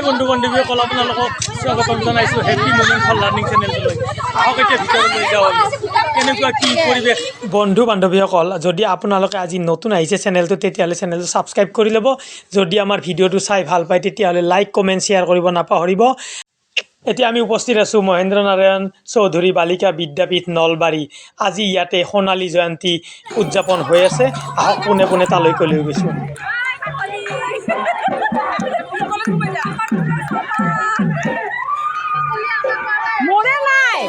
বন্ধু বান্ধৱীসকল আপোনালোকক স্বাগতম জনাইছোঁ হেপী মমেণ্ট ফৰ লাৰ্ণিং চেনেলটোলৈ। আহক এতিয়া ভিতৰলৈ যাওঁ, কেনেকুৱা কি পৰিৱেশ। বন্ধু বান্ধৱীসকল, যদি আপোনালোকে আজি নতুন আহিছে চেনেলটো, তেতিয়াহ'লে চেনেলটো ছাবস্ক্ৰাইব কৰি ল'ব। যদি আমাৰ ভিডিঅ'টো চাই ভাল পায়, তেতিয়াহ'লে লাইক কমেণ্ট শ্বেয়াৰ কৰিব নাপাহৰিব। এতিয়া আমি উপস্থিত আছোঁ মহেন্দ্ৰ নাৰায়ণ চৌধুৰী বালিকা বিদ্যাপীঠ নলবাৰী। আজি ইয়াতে সোণালী জয়ন্তী উদযাপন হৈ আছে। আহক পোনে পোনে তালৈকে লৈ গৈছোঁ। মৰে নাই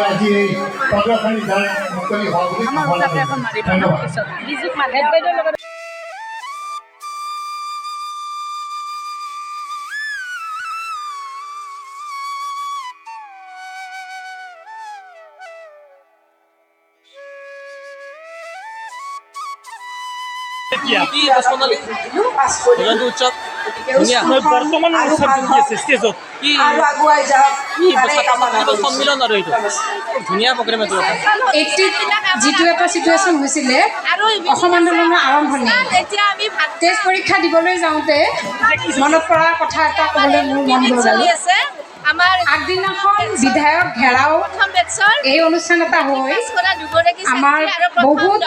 আজি এই পদখানি যাৰ মুকলি হোৱা বুলি ধন্যবাদ। বৰ্তমান ষ্টেজত সন্মিলন আৰু এইটো ধুনীয়া প্ৰগ্ৰেম। যিটো এটা চিটুৱেশ্যন হৈছিলে অসম আন্দোলনৰ আৰম্ভণি, টেষ্ট পৰীক্ষা দিবলৈ যাওঁতে মনত পৰা কথা এটা ক'বলৈ মোৰ মন গ'ল। আগদিনাখন বিধায়ক ঘেৰাও এই অনুষ্ঠান এটা হৈ আমাৰ বহুত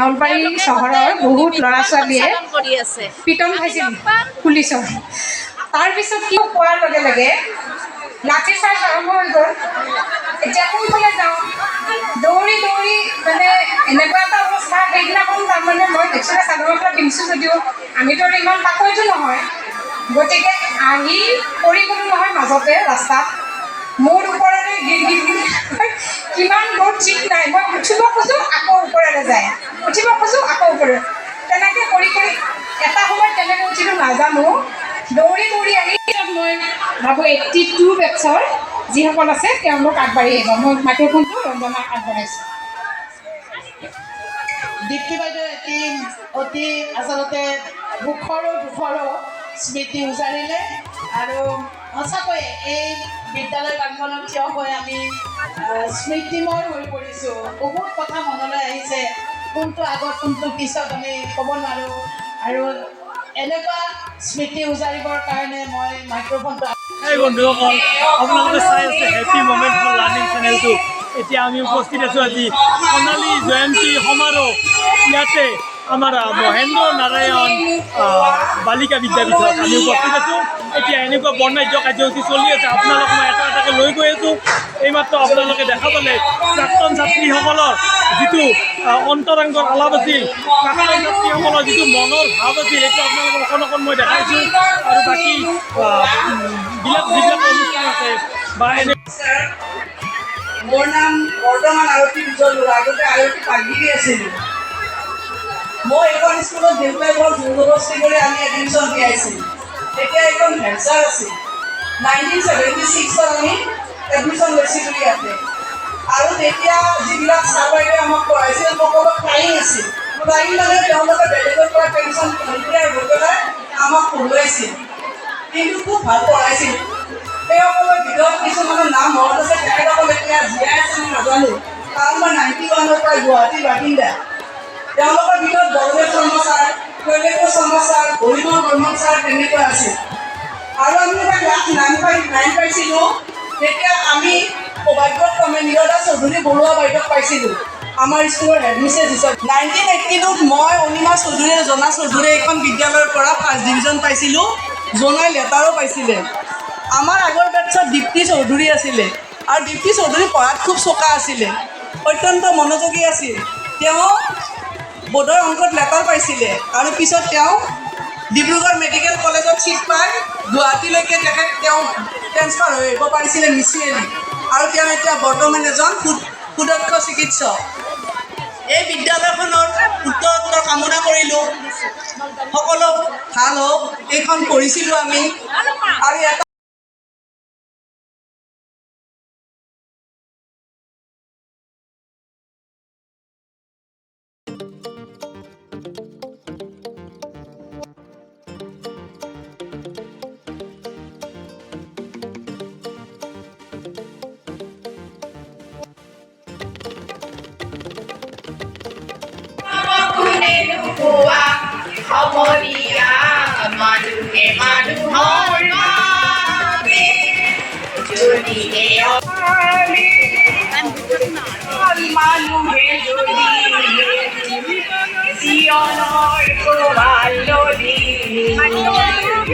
নলবাৰী চহৰৰ বহুত ল'ৰা ছোৱালীয়ে পিটন খাইছিল পুলিচৰ। তাৰপিছত কি কোৱাৰ লগে লগে লাঠি চাৰ্জ আৰম্ভ হৈ গ'ল। এতিয়া কোনফালে যাওঁ, দৌৰি দৌৰি এনেকুৱা এটা অৱস্থা। সেইদিনাখন মই একচুৱেলি চাদৰ মেখেলা পিন্ধিছোঁ যদিও আমিতো ইমান পাকৈতো নহয়, গতিকে আহি পৰি গ'লো নহয় মাজতে ৰাস্তাত। মোৰ ওপৰেৰে কিমান দূৰ ঠিক নাই। মই উঠিব খোজোঁ আকৌ ওপৰেৰে যায়, উঠিব খোজোঁ আকৌ ওপৰে, তেনেকৈ কৰি কৰি এটা সময়ত কেনেকৈ উঠিলোঁ নাজানো। দৌৰি দৌৰি আহি মই ভাবোঁ 82 বেটছৰ যিসকল আছে তেওঁলোক আগবাঢ়ি আহিব। মই মাইক্ৰফোনটো ৰঞ্জনাক আগবঢ়াইছোঁ। দীপ্তি বাইদেউ এটি অতি আচলতে দুখৰো স্মৃতি উজাৰিলে আৰু সঁচাকৈয়ে এই বিদ্যালয় প্ৰাংগণত থিয় হৈ আমি স্মৃতিময় হৈ পৰিছোঁ। বহুত কথা মনলৈ আহিছে, কোনটো আগত কোনটো পিছত আমি ক'ব নোৱাৰোঁ। আৰু এনেকুৱা স্মৃতি উজাৰিবৰ কাৰণে মই মাইক্ৰফোনটো এই বন্ধুসকল, আপোনালোকে চাই আছে হেপী মমেণ্ট ফৰ লাৰ্ণিং চেনেলটো। এতিয়া আমি উপস্থিত আছোঁ আজি সোণালী জয়ন্তী সমাৰোহ। ইয়াতে আমাৰ মহেন্দ্ৰ নাৰায়ণ বালিকা বিদ্যাপীঠত আমি উপস্থিত আছোঁ। এতিয়া এনেকুৱা বৰ্ণাঢ্য কাৰ্যসূচী চলি আছে, আপোনালোক মই এটা এটাকৈ লৈ গৈ আছোঁ। এইমাত্ৰ আপোনালোকে দেখা পালে প্ৰাক্তন ছাত্ৰীসকলৰ যিটো অন্তৰংগৰ আলাপ আছিল, প্ৰাক্তন ছাত্ৰীসকলৰ যিটো মনৰ ভাৱ আছিল, সেইটো আপোনালোকক অকণ মই দেখাইছোঁ। আৰু বাকী যিবিলাক অনুষ্ঠান আছে বা এনে মোৰ নাম বৰ্তমান আৰতী বিজল বৰুৱা। আগতে আৰতী পাগিৰি আছিলোঁ। মই এইখন স্কুলত দেউতাই বৰ জবৰদস্তি কৰি আমি এডমিশ্যন দিয়াইছিলোঁ। তেতিয়া এইখন ভেঞ্চাৰ আছিল। 1976ত আমি এডমিশ্যন লৈছিলোঁ ইয়াতে। আৰু তেতিয়া যিবিলাক ছাৰ বাইদেৱে আমাক পঢ়াইছিল সকলো ফ্লাইং আছিল। ফ্লাইং তেওঁলোকে বেলেগৰ পৰা পেঞ্চন ভলণ্টিয়াৰ হৈ পেলাই আমাক পঢ়ুৱাইছিল, কিন্তু খুব ভাল পঢ়াইছিল। সেইসকলৰ ভিতৰত কিছুমানৰ নাম মনত আছে, তেখেতসকল এতিয়া জীয়াই আছে নাজানো, কাৰণ মই 91ৰ পৰা গুৱাহাটীৰ বাসিন্দা। তেওঁলোকৰ ভিতৰত Bordev Sharma sir, Shaileshwar Sharma sir, Harimal Barman sir তেনেকুৱা আছিল। আৰু আমি এটা ক্লাছ 9 পাইছিলোঁ, তেতিয়া আমি সৌভাগ্যত নিৰদা চৌধুৰী বৰুৱা বাইদেউক পাইছিলোঁ আমাৰ স্কুলৰ হেডমিষ্ট্ৰেছ হিচাপে। 1982ত মই অনিমা চৌধুৰী, জনা চৌধুৰীয়ে এইখন বিদ্যালয়ৰ পৰা ফাৰ্ষ্ট ডিভিজন পাইছিলোঁ। জনাই লেটাৰো পাইছিলে। আমাৰ আগৰ বেটছত দীপ্তি চৌধুৰী আছিলে, আৰু দীপ্তি চৌধুৰী পঢ়াত খুব চোকা আছিলে, অত্যন্ত মনোযোগী আছিল। তেওঁ বোধহয় অংকত লেটাৰ পাইছিলে, আৰু পিছত তেওঁ ডিব্ৰুগড় মেডিকেল কলেজত ছিট পাই গুৱাহাটীলৈকে তেওঁ ট্ৰেন্সফাৰ হৈ আহিব পাৰিছিলে মিচিয়েলি। আৰু তেওঁ এতিয়া বৰ্তমান এজন সুদক্ষ চিকিৎসক। এই বিদ্যালয়খনৰ উত্তৰোত্তৰ কামনা কৰিলোঁ, সকলো ভাল হওক। এইখন পঢ়িছিলোঁ আমি, আৰু এটা Amor y amor, মানুহে যদি জীৱনৰ কোবাল নদী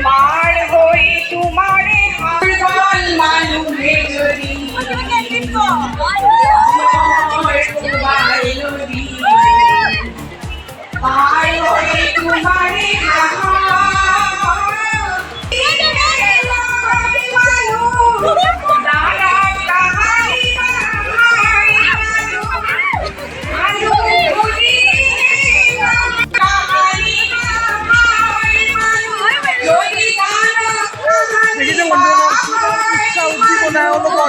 মাৰ হৈ তোমাৰে হাল মানুহে যদি জীৱনৰ কোবাল নদী মাৰ হৈ তোমাৰে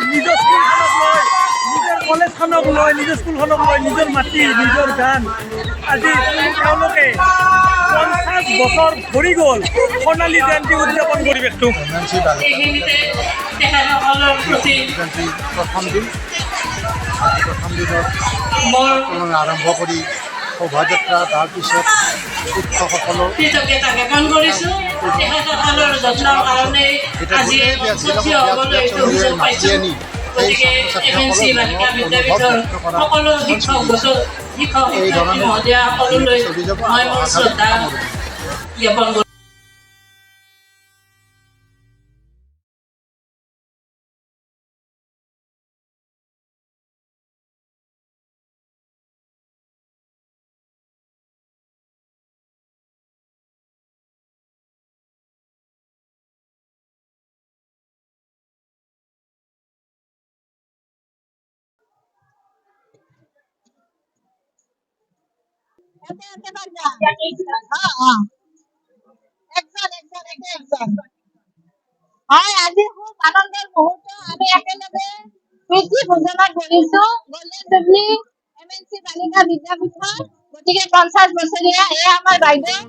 নিজৰ কলেজখনক লৈ নিজৰ স্কুলখনক লৈ নিজৰ মাটি নিজৰ গান আজি তেওঁলোকে 50 বছৰ ভৰি গ'ল সোণালী জয়ন্তী উদযাপন পৰিৱেশটো প্ৰথম দিনত আৰম্ভ কৰি শোভাযাত্ৰা তাৰপিছত শিক্ষকসকলৰ কৃতজ্ঞতা জ্ঞাপন কৰিছোঁ তেখেতসকলৰ যত্নৰ কাৰণে আজি থিয় হ'বলৈ এইটো সুযোগ পাইছোঁ গতিকে FNC বালিকা বিদ্যাপীঠৰ সকলো শিক্ষক শিক্ষক মহোদয়া সকলোলৈ মই মোৰ শ্ৰদ্ধা জ্ঞাপন কৰোঁ হয় আজি খুব আনন্দৰ মুহূৰ্ত আমি একেলগে প্ৰীতি ভোজনত বহিছো গল্ডেন জুবলি MNC বালিকা বিদ্যাপীঠৰ গতিকে 50 বছৰীয়া এয়া আমাৰ বাইদেউ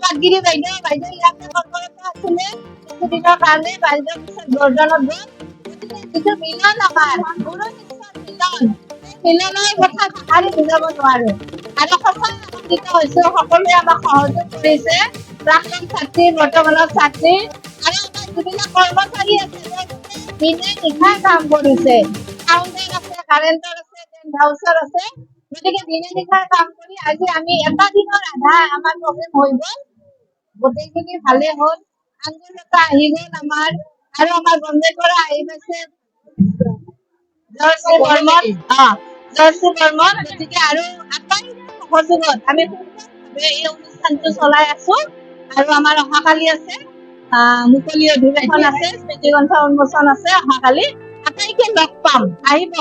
বাগিৰি বাইদেউ ইয়াতে কৰ্মৰত আছিলে কিছুদিনৰ কাৰণে বাইদেউ পিছত বৰ্ধনত গ'ল গতিকে যিটো মিলন আমাৰ গুৰু শিষ্যৰ মিলনৰ কথা ভাষাৰে বুজাব নোৱাৰো আৰু সঁচাই আনন্দিত হৈছো সকলোৱে আমাক সহযোগ কৰিছে প্ৰাক্তন ছাত্ৰী বৰ্তমানৰ ছাত্ৰী আৰু আমাৰ যিবিলাক কৰ্মচাৰী আছে দিনে নিশাই কাম কৰিছে কাউণ্টাৰ আছে কাৰেণ্টৰ আছে টেণ্ট হাউচৰ আছে গতিকে দিনে নিশাই কাম কৰি আজি আমি এটা দিনৰ আধা আমাৰ প্ৰগ্ৰেম হৈ গ'ল গোটেইখিনি ভালে হ'ল আন্দোলতা আহি গ'ল আমাৰ আৰু আমাৰ বম্বে পৰা আহি পাইছে জৰ্চি বৰ্মন গতিকে আৰু আটাইৰে সহযোগত আমি এই অনুষ্ঠানটো চলাই আছো আৰু আমাৰ অহাকালি আছে মুকলি অধিৱেশন আছে স্মৃতি গ্ৰন্থ উন্মোচন আছে অহাকালি আটাইকে লগ পাম আহিব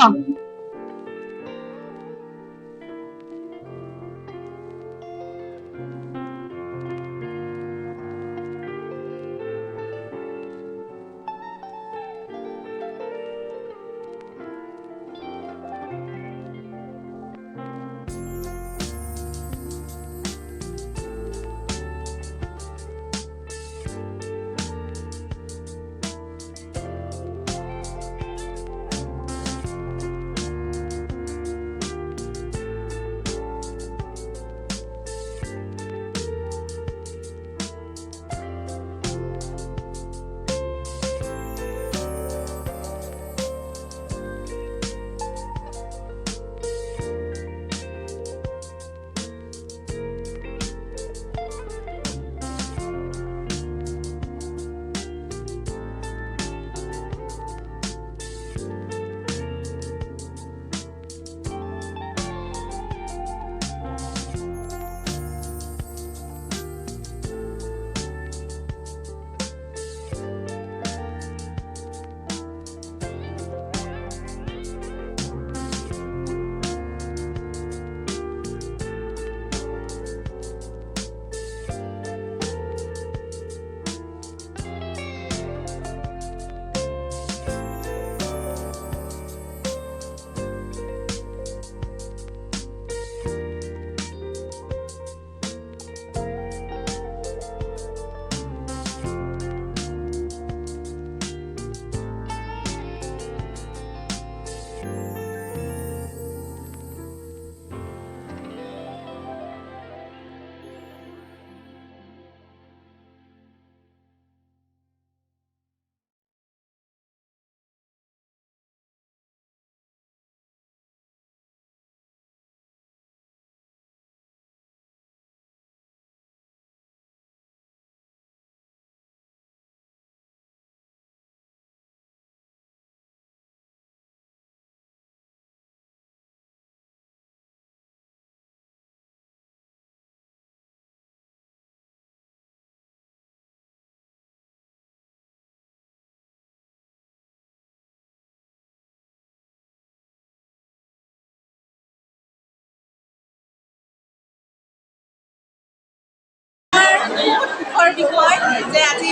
বিষয় যে আজি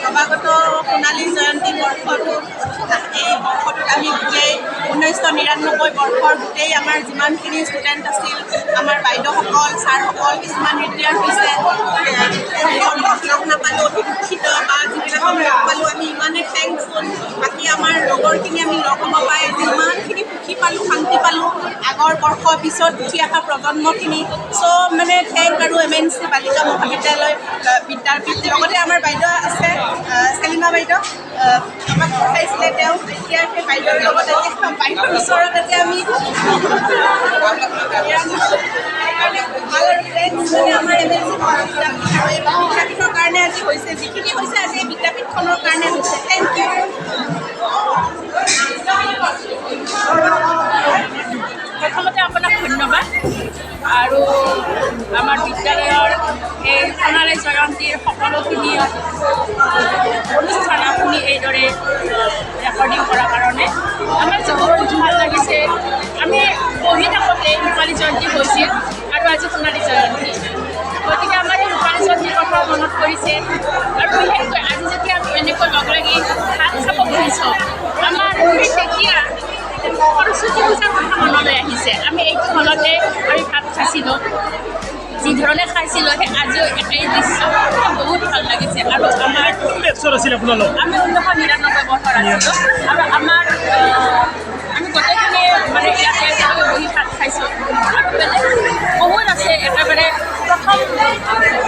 নৱাগত সোণালী জয়ন্তী বৰ্ষটো এই বৰ্ষটোত আমি গোটেই 1999 বৰ্ষৰ গোটেই আমাৰ যিমানখিনি ষ্টুডেণ্ট আছিল আমাৰ বাইদেউসকল ছাৰসকল কিছুমান ৰিটায়াৰ হৈছে তেওঁলোকক লগ নাপালোঁ অতি দুখিত বা যিবিলাক আমি লগ পালোঁ আমি ইমানেই থেংকফুল বাকী আমাৰ লগৰখিনি আমি লগ হ'ব পাই যিমানখিনি সুখী পালোঁ শান্তি পালোঁ আগৰ বৰ্ষ পিছত উঠি অহা প্ৰজন্মখিনি চব মানে থেংক আৰু MNC বালিকা মহাবিদ্যালয় বিদ্যাপীঠ লগতে আমাৰ বাইদেউ আছে চেলিমা বাইদেউ আমাক পঠাইছিলে তেওঁ এতিয়া সেই বাইদেউৰ লগতে বাইদেউৰ ওচৰত এতিয়া আমি ভাল আৰু থেংকছ মানে আমাৰ MNC মহাবিদ্যাপীঠ আৰু এই বিদ্যাপীঠৰ কাৰণে আজি হৈছে যিখিনি হৈছে আজি এই বিদ্যাপীঠখনৰ কাৰণে হৈছে থেংক ইউ প্ৰথমতে আপোনাক ধন্যবাদ আৰু আমাৰ বিদ্যালয়ৰ এই সোণালী জয়ন্তীৰ সকলোখিনি অনুষ্ঠান আপুনি এইদৰে ৰেকৰ্ডিং কৰাৰ কাৰণে আমাৰ বহুত ভাল লাগিছে আমি পঢ়ি থাকোঁতে ৰূপালী জয়ন্তী হৈছিল আৰু আজি সোণালী জয়ন্তী গতিকে আমাৰ এই ৰূপালী জয়ন্তীৰ কথা মনত পৰিছে আৰু বিশেষকৈ আজি যেতিয়া আমি এনেকৈ লগ লাগি ভাত খাব খুজিছোঁ আমাৰ তেতিয়া সৰস্বতী পূজাৰ কথা মনলৈ আহিছে আমি এইটো হলতে আমি ভাত খাইছিলোঁ যি ধৰণে খাইছিলোঁ সেই আজিও একেই দৃশ্য বহুত ভাল লাগিছে আৰু আমাৰ আমি 1999 বছৰ আছিলোঁ আৰু আমাৰ আমি গোটেইখিনি মানে ইয়াতে বহি ভাত খাইছোঁ আৰু বেলেগ বহুত আছে একেবাৰে প্ৰথম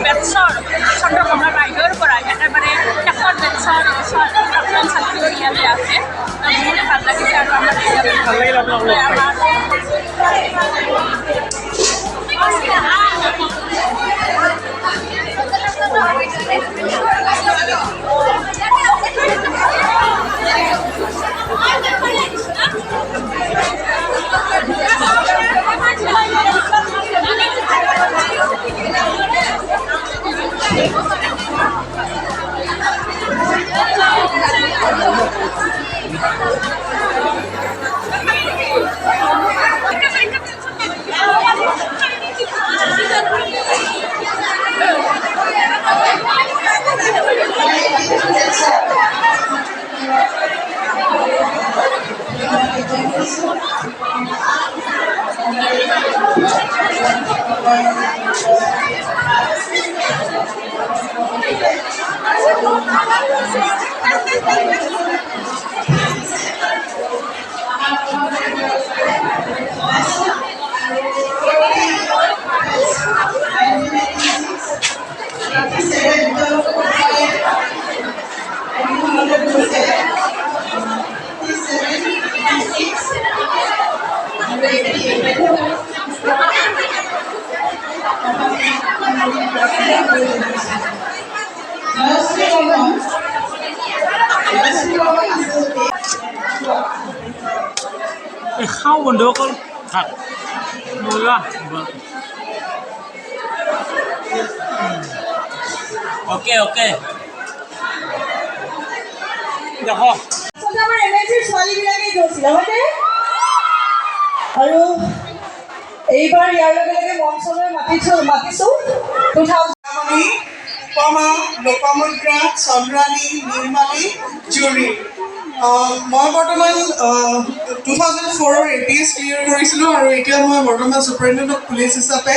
বেটছৰ চন্দ্ৰকমা বাইদেউৰ পৰা একেবাৰে শেষৰ বেটছৰ প্ৰাক্তন ছাত্ৰীও ইয়াতে আছে বহুত ভাল লাগিছে আৰু আমাৰ খাওঁ বন্ধুসকল ভাত বলা অ'কে অ'কে দেখো আমাৰ MNCৰ ছোৱালীবিলাকেই গৈছিলে হয়নে আৰু এইবাৰ ইয়াৰ লগে লগে মঞ্চলৈ মাতিছোঁ 2000 উপমা লোপামুদ্ৰা চন্দ্ৰাণী নিৰ্মালী জুৰি মই বৰ্তমান 2004 APS ক্লিয়াৰ কৰিছিলোঁ আৰু এতিয়া মই বৰ্তমান ছুপাৰিণ্টেণ্ডেণ্ট অফ পুলিচ হিচাপে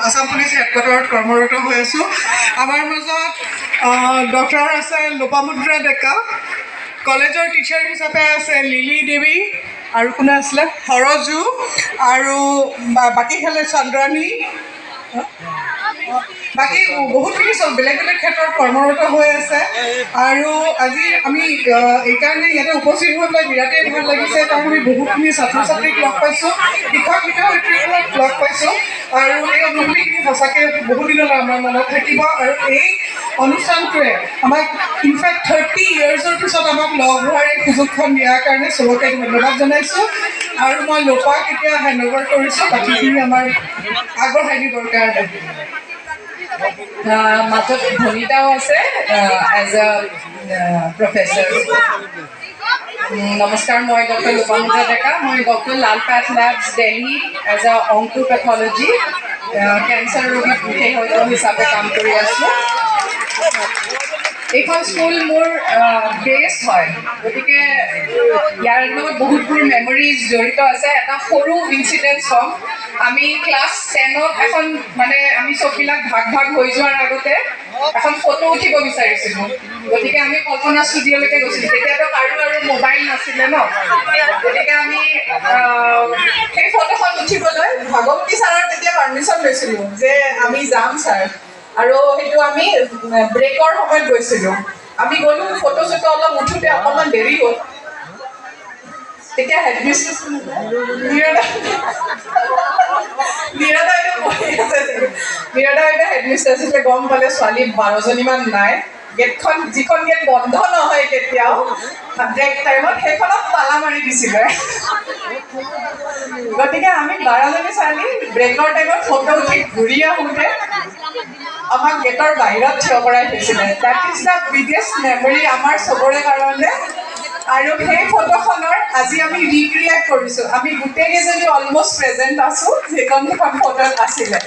আছাম পুলিচ হেডকোৱাৰ্টাৰত কৰ্মৰত হৈ আছোঁ আমাৰ মাজত ডক্টৰ আছে লোপামুদ্ৰা ডেকা কলেজৰ টিচাৰ হিচাপে আছে লিলি দেৱী আৰু কোনে আছিলে সৰজু আৰু বাকী খেলে চন্দ্ৰাণী বাকী বহুতখিনি চব বেলেগ বেলেগ ক্ষেত্ৰত কৰ্মৰত হৈ আছে আৰু আজি আমি এইকাৰণে ইয়াতে উপস্থিত হৈ পেলাই বিৰাটেই ভাল লাগিছে কাৰণ আমি বহুতখিনি ছাত্ৰ ছাত্ৰীক লগ পাইছোঁ শিক্ষক শিক্ষয়িত্ৰীক লগ পাইছোঁ আৰু এই অনুভূতিখিনি সঁচাকৈ বহুদিনলৈ আমাৰ মনত থাকিব আৰু এই অনুষ্ঠানটোৱে আমাক ইনফেক্ট 30 ইয়াৰ্ছৰ পিছত আমাক লগ হোৱাৰ এই সুযোগখন দিয়াৰ কাৰণে চবকে ধন্যবাদ জনাইছোঁ আৰু মই লোপাক এতিয়া হেণ্ড অভাৰ কৰিছোঁ বাকীখিনি আমাৰ আগবঢ়াই দিবৰ কাৰণে মাজত ভনিতাও আছে এজ এ প্ৰফেচাৰ নমস্কাৰ মই ডক্টৰ লোপামুদ্ৰা ডেকা মই doctor Lal Path labs Delhi as a oncopathology cancer ৰোগী বিশেষজ্ঞ হিচাপে কাম কৰি আছোঁ এইখন স্কুল মোৰ বেছ হয়, গতিকে ইয়াৰ লগত বহুতবোৰ মেমৰিজ জড়িত আছে। এটা সৰু ইনচিডেণ্ট হ'ম, আমি ক্লাছ 10ত এখন মানে আমি চববিলাক ভাগ ভাগ হৈ যোৱাৰ আগতে এখন ফটো উঠিব বিচাৰিছিলোঁ। গতিকে আমি কল্পনা ষ্টুডিঅ'লৈকে গৈছিলোঁ। তেতিয়াতো কাৰো আৰু মোবাইল নাছিলে ন, গতিকে আমি সেই ফটোখন উঠিবলৈ ভাগৱতী ছাৰৰ তেতিয়া পাৰ্মিশ্যন লৈছিলোঁ যে আমি যাম ছাৰ, আৰু সেইটো আমি ব্ৰেকৰ সময়ত গৈছিলোঁ। আমি গ'লো, ফটো চটো অলপ উঠোতে অকণমান দেৰি হ'ল। তেতিয়া হেডমিষ্ট্ৰেছ নিৰদা এতিয়া হেডমিষ্ট্ৰেছ আছিলে, গম পালে ছোৱালী 12জনীমান নাই। গেটখন যিখন গেট বন্ধ নহয় কেতিয়াও ব্ৰেক টাইমত, সেইখনত তালা মাৰি দিছিলে। গতিকে আমি 12জনী ছোৱালী ব্ৰেকৰ টাইমত ফটো উঠি ঘূৰি আহোঁতে আমাক গেটৰ বাহিৰত থিয় কৰাই থৈছিলে। That is the biggest memory আমাৰ চবৰে কাৰণে। আৰু সেই ফটোখনৰ আজি আমি ৰিক্ৰিয়েট কৰিছোঁ। আমি গোটেইকেইজনী অলমষ্ট প্ৰেজেণ্ট আছোঁ যিখন সেইখন ফটোত আছিলে।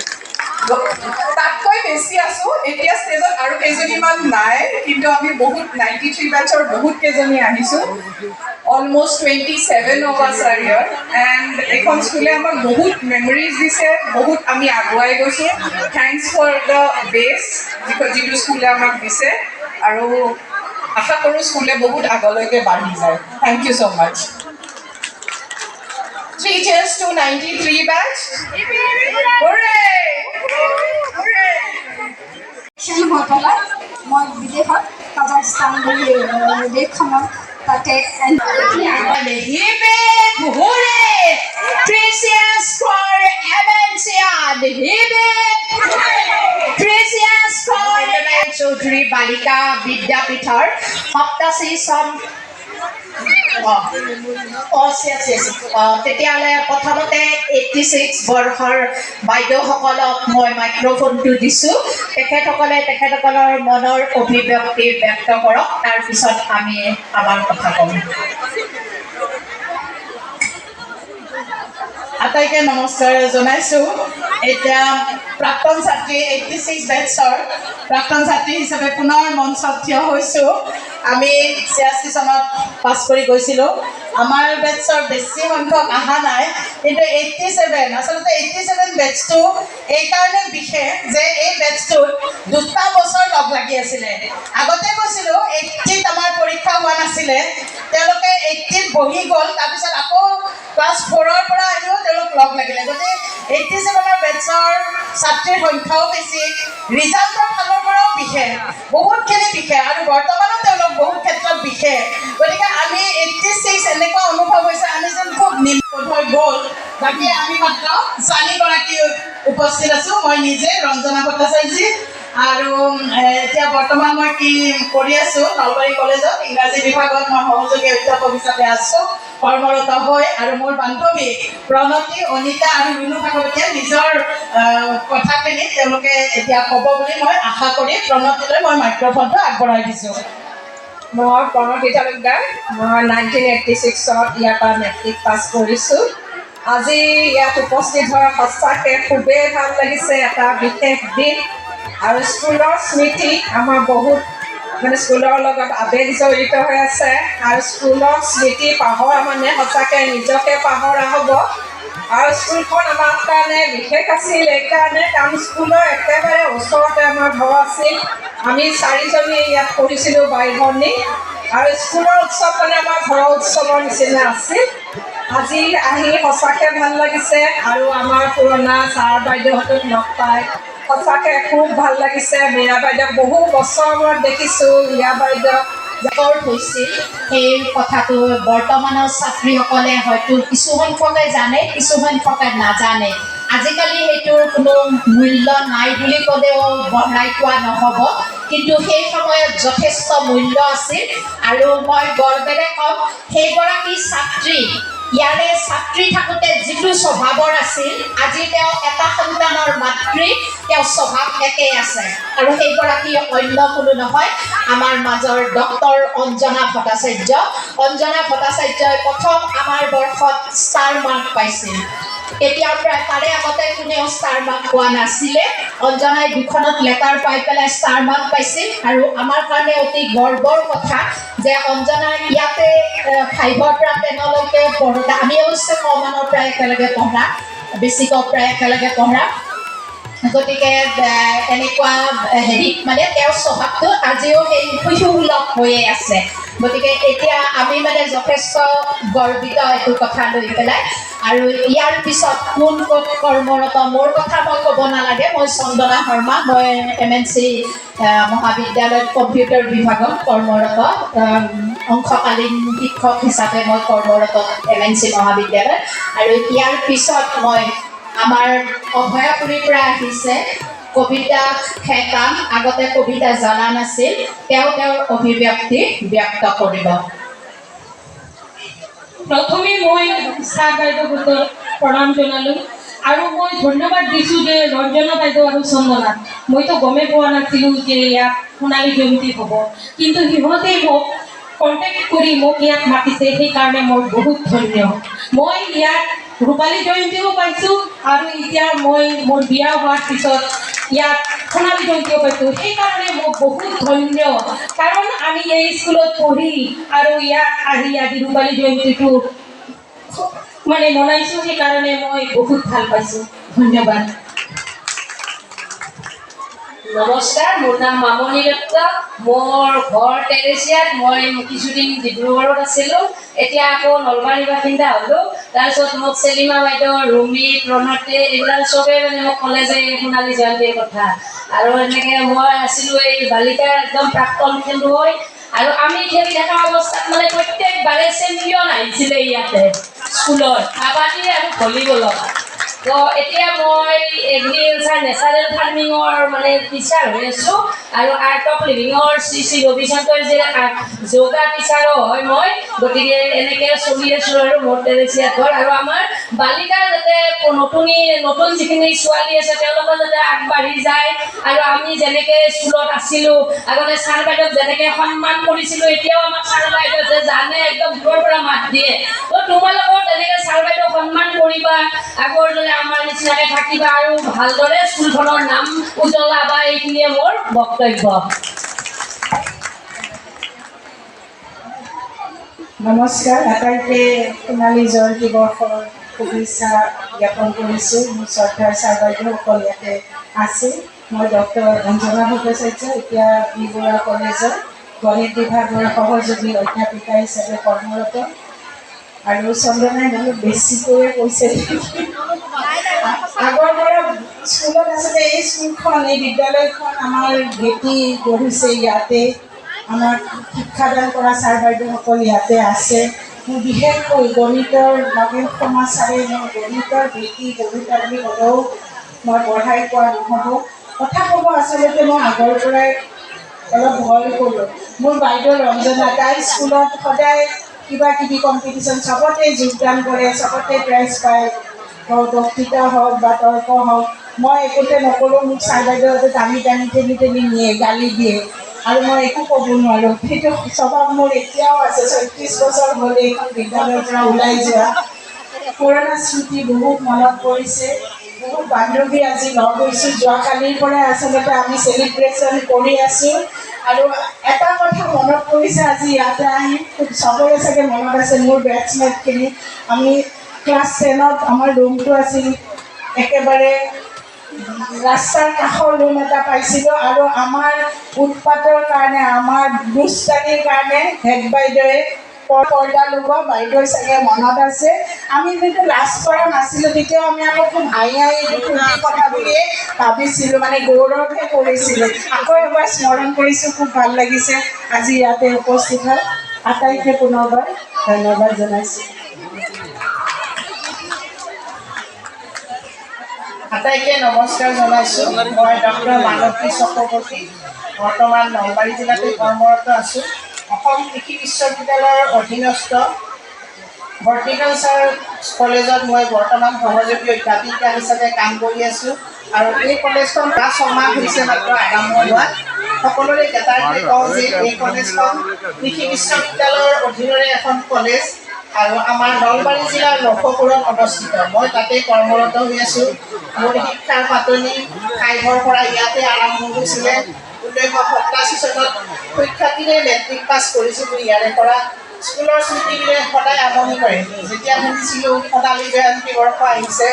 তাতকৈ বেছি আছোঁ এতিয়া ষ্টেজত আৰু কেইজনীমান নাই, কিন্তু আমি বহুত 93 বেটছৰ বহুত কেইজনী আহিছোঁ। Almost 27 of us are here, and এইখন স্কুলে আমাক বহুত মেমৰিজ দিছে, বহুত আমি আগুৱাই গৈছোঁ। থেংকছ ফৰ দ্য বেছ যিটো স্কুলে আমাক দিছে, আৰু আশা কৰোঁ স্কুলে বহুত আগলৈকে বাঢ়ি যায়। Thank you so' much. 3 cheers to 93 batch. Hooray! Hooray! হৈ পেলাই মই বিদেশত কাজাখস্তান বুলি দেশখনত তাতে Precious for Evancian, Precious for Choudhury বালিকা বিদ্যাপীঠৰ সপ্তাশী তেতিয়াহ'লে প্ৰথমতে 86 বৰ্ষৰ বাইদেউসকলক মই মাইক্ৰফোনটো দিছোঁ। তেখেতসকলৰ মনৰ অভিব্যক্তি ব্যক্ত কৰক, তাৰপিছত আমি আমাৰ কথা ক'ম। আটাইকে নমস্কাৰ জনাইছোঁ। এতিয়া প্ৰাক্তন ছাত্ৰী 86 বেটছৰ প্ৰাক্তন ছাত্ৰী হিচাপে পুনৰ মঞ্চত থিয় হৈছোঁ। আমি 86 চনত পাছ কৰি গৈছিলোঁ। আমাৰ বেটছৰ বেছি সংখ্যক অহা নাই, কিন্তু 87 আচলতে 87 বেটছটো এইকাৰণে বিশেষ যে এই বেটছটোত 2টা বছৰ লগ লাগি আছিলে। আগতে কৈছিলোঁ 80ত আমাৰ পৰীক্ষা হোৱা নাছিলে, তেওঁলোকে 80ত বহি গ'ল, তাৰপিছত আকৌ ক্লাছ 4ৰ পৰা আহিও তেওঁলোক লগ লাগিলে। গতিকে 87ৰ বেটছৰ ছাত্ৰীৰ সংখ্যাও বেছি, ৰিজাল্টৰ ফালৰ পৰাও বিশেষ, বহুতখিনি বিশেষ, আৰু বৰ্তমানো তেওঁলোক বহুত ক্ষেত্ৰত বিশেষ। গতিকে আমি 86 এনেকুৱা অনুভৱ হৈছে আমি যেন খুব নিম্ন হৈ গ'ল। বাকী আমি মাত্ৰ 4গৰাকী উপস্থিত আছোঁ। মই নিজে ৰঞ্জনা ভট্টাচাৰ্যী, আৰু এতিয়া বৰ্তমান মই কি কৰি আছোঁ, নলবাৰী কলেজত ইংৰাজী বিভাগত মই সহযোগী অধ্যাপক হিচাপে আছোঁ কৰ্মৰত হৈ। আৰু মোৰ বান্ধৱী প্ৰণতি, অনিতা আৰু ৰুণু ভাগৱতীয়ে নিজৰ কথাখিনি তেওঁলোকে এতিয়া ক'ব বুলি মই আশা কৰি প্ৰণতিলৈ মই মাইক্ৰফোনটো আগবঢ়াই দিছোঁ। মই প্ৰণতি তালুকদাৰ। মই 1986 ইয়াৰ পৰা মেট্ৰিক পাছ কৰিছোঁ। আজি ইয়াত উপস্থিত হৈ সঁচাকৈ খুবেই ভাল লাগিছে, এটা বিশেষ দিন। আৰু স্কুলৰ স্মৃতি আমাৰ বহুত, মানে স্কুলৰ লগত আবেগ জড়িত হৈ আছে, আৰু স্কুলৰ স্মৃতি পাহৰা মানে সঁচাকৈ নিজকে পাহৰা হ'ব। আৰু স্কুলখন আমাৰ কাৰণে বিশেষ আছিল এইকাৰণে, কাৰণ স্কুলৰ একেবাৰে ওচৰতে আমাৰ ঘৰ আছিল। আমি 4জনী ইয়াত পঢ়িছিলোঁ বাই ভনী, আৰু স্কুলৰ উৎসৱ মানে আমাৰ ঘৰৰ উৎসৱৰ নিচিনা আছিল। আজি আহি সঁচাকৈ ভাল লাগিছে, আৰু আমাৰ পুৰণা ছাৰ বাইদেউহঁতক লগ পাই সঁচাকৈ খুব ভাল লাগিছে। মীৰা বাইদেউক বহু বছৰৰ মূৰত দেখিছোঁ, মীৰা বাইদেউক হৈছিল সেই কথাটো বৰ্তমানৰ ছাত্ৰীসকলে হয়তো কিছুসংখ্যকে জানে, কিছুসংখ্যকে নাজানে। আজিকালি সেইটোৰ কোনো মূল্য নাই বুলি ক'লেও বঢ়াই কোৱা নহ'ব, কিন্তু সেই সময়ত যথেষ্ট মূল্য আছিল। আৰু মই গৰ্বেৰে কম, সেইগৰাকী ছাত্ৰী, ইয়াৰে ছাত্ৰী থাকোঁতে যিটো স্বভাৱৰ আছিল, আজি তেওঁ এটা সন্তানৰ মাতৃ, তেওঁৰ স্বভাৱ একেই আছে। আৰু সেইগৰাকী অন্য কোনো নহয়, আমাৰ মাজৰ ডক্টৰ অঞ্জনা ভট্টাচাৰ্য। অঞ্জনা ভট্টাচাৰ্যই প্ৰথম আমাৰ বৰ্ষত ষ্টাৰ মাৰ্ক পাইছিল। এতিয়াৰ পৰা তাৰে আগতে কোনেও ষ্টাৰ মাৰ্ক পোৱা নাছিলে। অঞ্জনাই 2খনত লেটাৰ পাই পেলাই ষ্টাৰ মাৰ্ক পাইছিল আৰু আমাৰ কাৰণে অতি গৰ্বৰ কথা যে অঞ্জনাই ইয়াতে 5ৰ পৰা 10লৈকে পঢ়োঁতে আমি অৱশ্যে কমানৰ পৰা একেলগে পঢ়া, বেছিকৰ পৰা একেলগে পঢ়া। গতিকে এনেকুৱা হেৰিত মানে তেওঁৰ স্বভাৱটো আজিও সেই সুলভ হৈয়ে আছে। গতিকে এতিয়া আমি মানে যথেষ্ট গৰ্বিত এইটো কথা লৈ পেলাই। আৰু ইয়াৰ পিছত কোন ক'ত কৰ্মৰত, মোৰ কথা মই ক'ব নালাগে। মই চন্দনা শৰ্মা, মই MNC মহাবিদ্যালয়ত কম্পিউটাৰ বিভাগত কৰ্মৰত, অংশকালীন শিক্ষক হিচাপে মই কৰ্মৰত MNC মহাবিদ্যালয়ত। আৰু ইয়াৰ পিছত মই আমাৰ অভয়াপুৰীৰ পৰা আহিছে কবিতা খেতান, আগতে কবিতা জনা নাছিল, তেওঁৰ অভিব্যক্তি ব্যক্ত কৰিব। প্ৰথমে মই ছাৰ বাইদেউহঁতক প্ৰণাম জনালোঁ আৰু মই ধন্যবাদ দিছোঁ যে ৰঞ্জনা বাইদেউ আৰু চন্দনাক। মইতো গমেই পোৱা নাছিলোঁ যে ইয়াত সোণালী জয়ন্তী হ'ব, কিন্তু সিহঁতে মোক কণ্টেক্ট কৰি মোক ইয়াত মাতিছে, সেইকাৰণে মই বহুত ধন্য। মই ইয়াত ৰূপালী জয়ন্তীও পাইছোঁ আৰু এতিয়া মই মোৰ বিয়া হোৱাৰ পিছত ইয়াত সোণালী জয়ন্তীও পাইছোঁ, সেইকাৰণে মোক বহুত ধন্য। কাৰণ আমি এই স্কুলত পঢ়ি আৰু ইয়াত আহি আজি ৰূপালী জয়ন্তীটো মানে মনাইছোঁ, সেইকাৰণে মই বহুত ভাল পাইছোঁ। ধন্যবাদ। নমস্কাৰ, মোৰ নাম মামনি দত্ত, মোৰ ঘৰ টেৰেচিয়াত। মই কিছুদিন ডিব্ৰুগড়ত আছিলোঁ, এতিয়া আকৌ নলবাৰীৰ বাসিন্দা হ'লোঁ। তাৰপিছত মোক চেলিমা বাইদেউ, ৰুমি, প্ৰণতে এইবিলাক চবেই মানে মোক ক'লে যে সোণালী জয়ন্তীৰ কথা। আৰু এনেকৈ মই আছিলোঁ এই বালিকাৰ একদম প্ৰাক্তন খেলুৱৈ। আৰু আমি খেলি থকা অৱস্থাত মানে প্ৰত্যেকবাৰে চেম্পিয়ন আহিছিলে ইয়াতে স্কুলত, কাবাডী আৰু ভলীবলত। তো এতিয়া মই এগ্ৰিকালচাৰ নেচাৰেল ফাৰ্মিঙৰ মানে টিচাৰ হৈ আছোঁ আৰু আৰ্ট অফ লিভিঙৰ শ্ৰী ৰবিশংকৰজীৰ যোগা টিচাৰো হয় মই। গতিকে এনেকৈ চলি আছোঁ আৰু মোৰ টেৰেচিয়াত ঘৰ। আৰু আমাৰ বালিকাৰ যাতে নতুন যিখিনি ছোৱালী আছে তেওঁলোকে যাতে আগবাঢ়ি যায় আৰু আমি যেনেকৈ স্কুলত আছিলোঁ আগতে ছাৰ বাইদেউক যেনেকৈ সন্মান কৰিছিলোঁ, এতিয়াও আমাক ছাৰ বাইদেউহঁতে জানে, একদম দূৰৰ পৰা মাত দিয়ে। তো তোমালোকৰ তেনেকৈ ছাৰ বাইদেউক সন্মান কৰিবা, আগৰ দৰে আমাৰ নিচিনাকৈ থাকিবা আৰু ভালদৰে স্কুলখনৰ নাম উজ্বলাবা। এইখিনিয়ে মোৰ বক্তব্য। নমস্কাৰ, আটাইকে সোণালী জয়ন্তী বৰ্ষৰ শুভেচ্ছা জ্ঞাপন কৰিছোঁ। মোৰ শ্ৰদ্ধাৰ ছাৰ বাইদেউসকল ইয়াতে আছে। মই ডক্টৰ অঞ্জনা ভট্টাচাৰ্য, এতিয়া বি বৰুৱা কলেজৰ গণিত বিভাগৰ সহযোগী অধ্যাপিকা হিচাপে কৰ্মৰত। আৰু চন্দনাই বহুত বেছিকৈ কৈছে। আগৰ পৰা স্কুলত আচলতে এই স্কুলখন, এই বিদ্যালয়খন আমাৰ ভেটি গঢ়িছে ইয়াতে। আমাক শিক্ষাদান কৰা ছাৰ বাইদেউসকল ইয়াতে আছে। মোৰ বিশেষকৈ গণিতৰ নগেন কুমাৰ ছাৰে মোৰ গণিতৰ ভেটি, গণিত বুলি হ'লেও মই পঢ়াই পোৱা নহ'ব। কথা ক'ব আচলতে মই আগৰ পৰাই অলপ ভয় কৰোঁ। মোৰ বাইদেউ ৰঞ্জনা, তাই স্কুলত সদায় কিবা কিবি কম্পিটিশ্যন চবতে যোগদান কৰে, চবতে প্ৰাইজ পায়, বক্তৃতা হওক বা তৰ্ক হওক। মই একোতে নকৰোঁ, মোক ছাৰ বাইদেউহঁতে টানি ঠেলি নিয়ে, গালি দিয়ে আৰু মই একো ক'ব নোৱাৰোঁ। সেইটো স্বভাৱ মোৰ এতিয়াও আছে। 36 বছৰ হ'ল এইখন বিদ্যালয়ৰ পৰা ওলাই যোৱা। পুৰণা স্মৃতি বহুত মনত পৰিছে। বহুত বান্ধৱী আজি লগ হৈছোঁ। যোৱাকালিৰ পৰাই আচলতে আমি চেলিব্ৰেশ্যন কৰি আছোঁ। আৰু এটা কথা মনত পৰিছে আজি ইয়াতে আহি, চবৰে চাগে মনত আছে, মোৰ বেটছমেটখিনি। আমি ক্লাছ 10ত আমাৰ ৰুমটো আছিল একেবাৰে ৰাস্তাৰ কাষৰ ৰুম এটা পাইছিলোঁ। আৰু আমাৰ উৎপাতৰ কাৰণে, আমাৰ দুষ্টানিৰ কাৰণে হেড বাইদেৱে পৰ্দা লগোৱা, বাইদেউৰ চাগে মনত আছে। আমি কিন্তু লাজ কৰা নাছিলোঁ, তেতিয়াও আমি আকৌ খুব হাঁহি ফূৰ্তি কথা বুলিয়ে ভাবিছিলোঁ, মানে গৌৰৱহে কৰিছিলোঁ। আকৌ এবাৰ স্মৰণ কৰিছোঁ, খুব ভাল লাগিছে আজি ইয়াতে উপস্থিত হয়। আটাইকে পুনৰবাৰ ধন্যবাদ জনাইছোঁ। আটাইকে নমস্কাৰ জনাইছোঁ। মই ডক্টৰ মানসী চক্ৰৱৰ্তী, বৰ্তমান নলবাৰী জিলাতে কৰ্মৰত আছোঁ। অসম কৃষি বিশ্ববিদ্যালয়ৰ অধীনস্থ হৰ্টিকালচাৰ কলেজত মই বৰ্তমান সহযোগী অধ্যাপিকা হিচাপে কাম কৰি আছোঁ। আৰু এই কলেজখন 6 মাহ হৈছে মাত্ৰ আৰম্ভ হোৱা। সকলোৰে এটাই কওঁ যে এই কলেজখন কৃষি বিশ্ববিদ্যালয়ৰ অধীনৰে এখন কলেজ। আৰু আমাৰ নলবাৰী জিলাৰ লক্ষপুৰত অৱস্থিত। মই তাতে কৰ্মৰত হৈ আছোঁ। মোৰ শিক্ষাৰ পাতনি 5ৰ পৰা ইয়াতে আৰম্ভ হৈছিলে। 1987 চনত সুখ্যাতিৰে মেট্ৰিক পাছ কৰিছিলোঁ ইয়াৰে পৰা। স্কুলৰ স্মৃতিবোৰে সদায় আমনি কৰে। যেতিয়া শুনিছিলোঁ সোণালী জয়ন্তী বৰ্ষ আহিছে,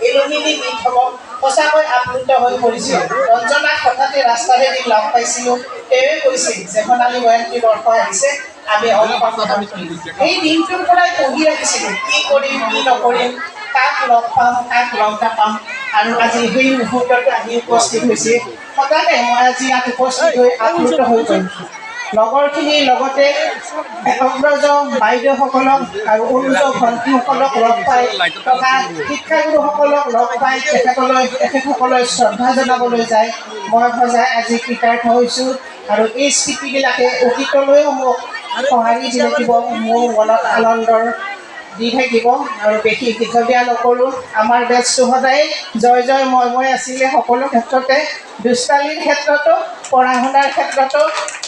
এলুমিনি মিট হ'ব, সঁচাকৈ আপ্লুত হৈ পৰিছিল। ৰঞ্জনাক হঠাতে ৰাস্তাৰেদি লগ পাইছিলোঁ। তেওঁৱে কৈছিল যে সোণালী জয়ন্তী বৰ্ষ আহিছে, আমি অংশগ্ৰহণ কৰিম। এই দিনটোৰ পৰাই পঢ়ি ৰাখিছিলোঁ, কি কৰিম কি নকৰিম, কাক লগ পাম কাক লগ নাপাম। আৰু আজি সেই মুহূৰ্তটো আহি উপস্থিত হৈছে। সদায় মই আজি ইয়াত উপস্থিত হৈ আপ্লুত হৈ পৰিছোঁ। লগৰখিনিৰ লগতে অগ্ৰজ বাইদেউসকলক আৰু অনুজ ভণ্টিসকলক লগ পাই তথা শিক্ষাগুৰুসকলক লগ পাই তেখেতসকলক শ্ৰদ্ধা জনাবলৈ যায় মই সজাই আজি কৃতাৰ্থ হৈছোঁ। আৰু এই স্মৃতিবিলাকে অতীতলৈও মোক সঁহাৰি দি থাকিব, মোৰ মনত আনন্দৰ দি থাকিব। আৰু বেছি দীঘলীয়া নকৰোঁ। আমাৰ বেচটো সদায় জয় জয় মই আছিলে সকলো ক্ষেত্ৰতে, দুষ্টালিৰ ক্ষেত্ৰতো, পঢ়া শুনাৰ ক্ষেত্ৰতো।